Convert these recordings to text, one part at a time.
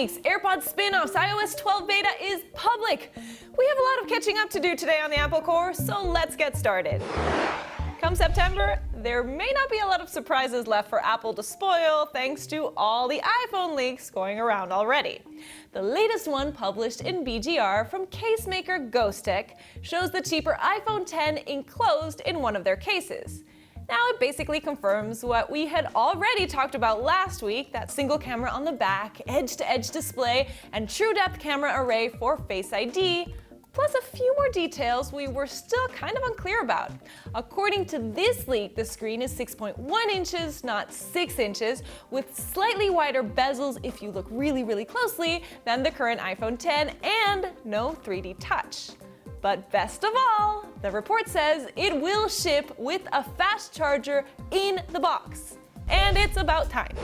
leaks, AirPods spin-offs, iOS 12 beta is public. We have a lot of catching up to do today on the Apple Core, so let's get started. Come September, there may not be a lot of surprises left for Apple to spoil thanks to all the iPhone leaks going around already. The latest one, published in BGR from case maker Ghost Tech, shows the cheaper iPhone X enclosed in one of their cases. Now it basically confirms what we had already talked about last week, that single camera on the back, edge-to-edge display, and true depth camera array for Face ID, plus a few more details we were still kind of unclear about. According to this leak, the screen is 6.1 inches, not 6 inches, with slightly wider bezels if you look really closely than the current iPhone X, and no 3D touch. But best of all, the report says it will ship with a fast charger in the box. And it's about time.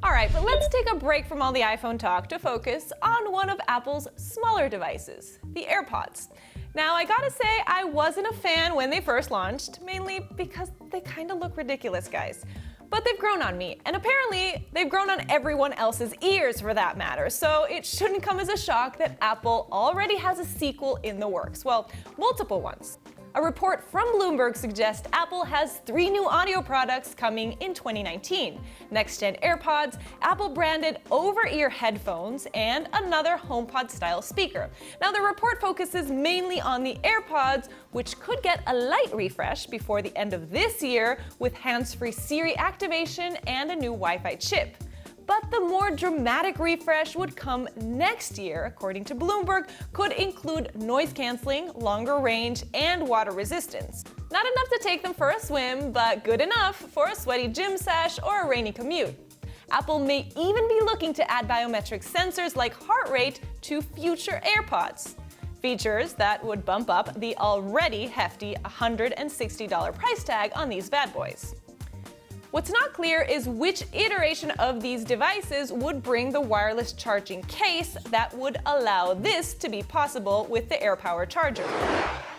Alright, but let's take a break from all the iPhone talk to focus on one of Apple's smaller devices, the AirPods. Now, I gotta say, I wasn't a fan when they first launched, mainly because they kinda look ridiculous, guys. But they've grown on me, and apparently they've grown on everyone else's ears for that matter, so it shouldn't come as a shock that Apple already has a sequel in the works. Well, multiple ones. A report from Bloomberg suggests Apple has 3 new audio products coming in 2019. Next-gen AirPods, Apple-branded over-ear headphones, and another HomePod-style speaker. Now, the report focuses mainly on the AirPods, which could get a light refresh before the end of this year with hands-free Siri activation and a new Wi-Fi chip. But the more dramatic refresh would come next year, according to Bloomberg, could include noise canceling, longer range, and water resistance. Not enough to take them for a swim, but good enough for a sweaty gym sesh or a rainy commute. Apple may even be looking to add biometric sensors like heart rate to future AirPods. Features that would bump up the already hefty $160 price tag on these bad boys. What's not clear is which iteration of these devices would bring the wireless charging case that would allow this to be possible with the AirPower charger.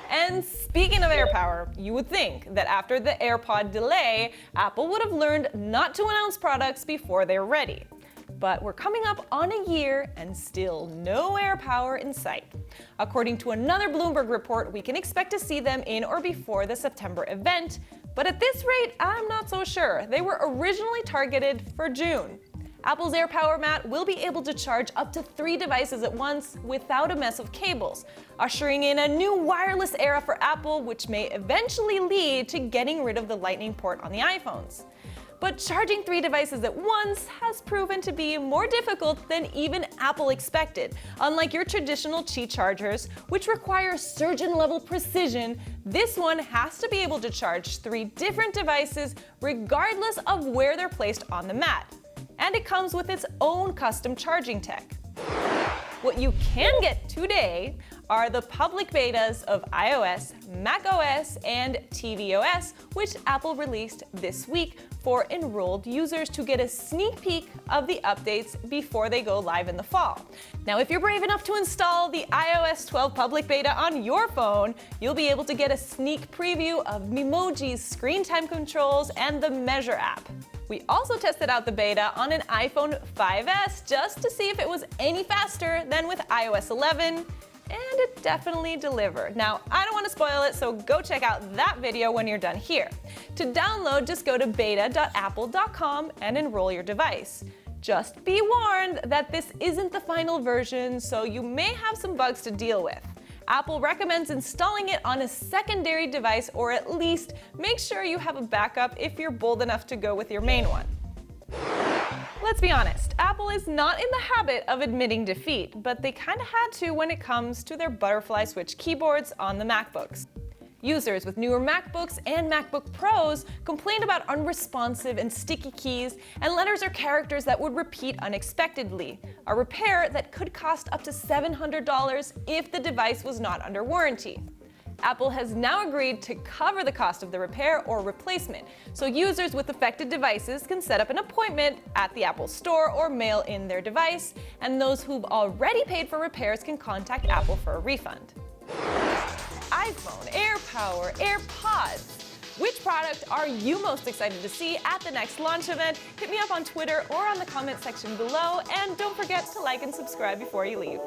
And speaking of AirPower, you would think that after the AirPod delay, Apple would have learned not to announce products before they're ready. But we're coming up on a year and still no AirPower in sight. According to another Bloomberg report, we can expect to see them in or before the September event, but at this rate, I'm not so sure. They were originally targeted for June. Apple's AirPower mat will be able to charge up to 3 devices at once without a mess of cables, ushering in a new wireless era for Apple, which may eventually lead to getting rid of the Lightning port on the iPhones. But charging 3 devices at once has proven to be more difficult than even Apple expected. Unlike your traditional Qi chargers, which require surgeon-level precision, this one has to be able to charge 3 different devices regardless of where they're placed on the mat. And it comes with its own custom charging tech. What you can get today are the public betas of iOS, macOS, and tvOS, which Apple released this week for enrolled users to get a sneak peek of the updates before they go live in the fall. Now, if you're brave enough to install the iOS 12 public beta on your phone, you'll be able to get a sneak preview of Memoji's screen time controls and the Measure app. We also tested out the beta on an iPhone 5S just to see if it was any faster than with iOS 11, and it definitely delivered. Now, I don't want to spoil it, so go check out that video when you're done here. To download, just go to beta.apple.com and enroll your device. Just be warned that this isn't the final version, so you may have some bugs to deal with. Apple recommends installing it on a secondary device, or at least make sure you have a backup if you're bold enough to go with your main one. Let's be honest, Apple is not in the habit of admitting defeat, but they kinda had to when it comes to their butterfly switch keyboards on the MacBooks. Users with newer MacBooks and MacBook Pros complained about unresponsive and sticky keys and letters or characters that would repeat unexpectedly, a repair that could cost up to $700 if the device was not under warranty. Apple has now agreed to cover the cost of the repair or replacement, so users with affected devices can set up an appointment at the Apple Store or mail in their device, and those who've already paid for repairs can contact Apple for a refund. iPhone, AirPower, AirPods. Which product are you most excited to see at the next launch event? Hit me up on Twitter or on the comment section below, and don't forget to like and subscribe before you leave.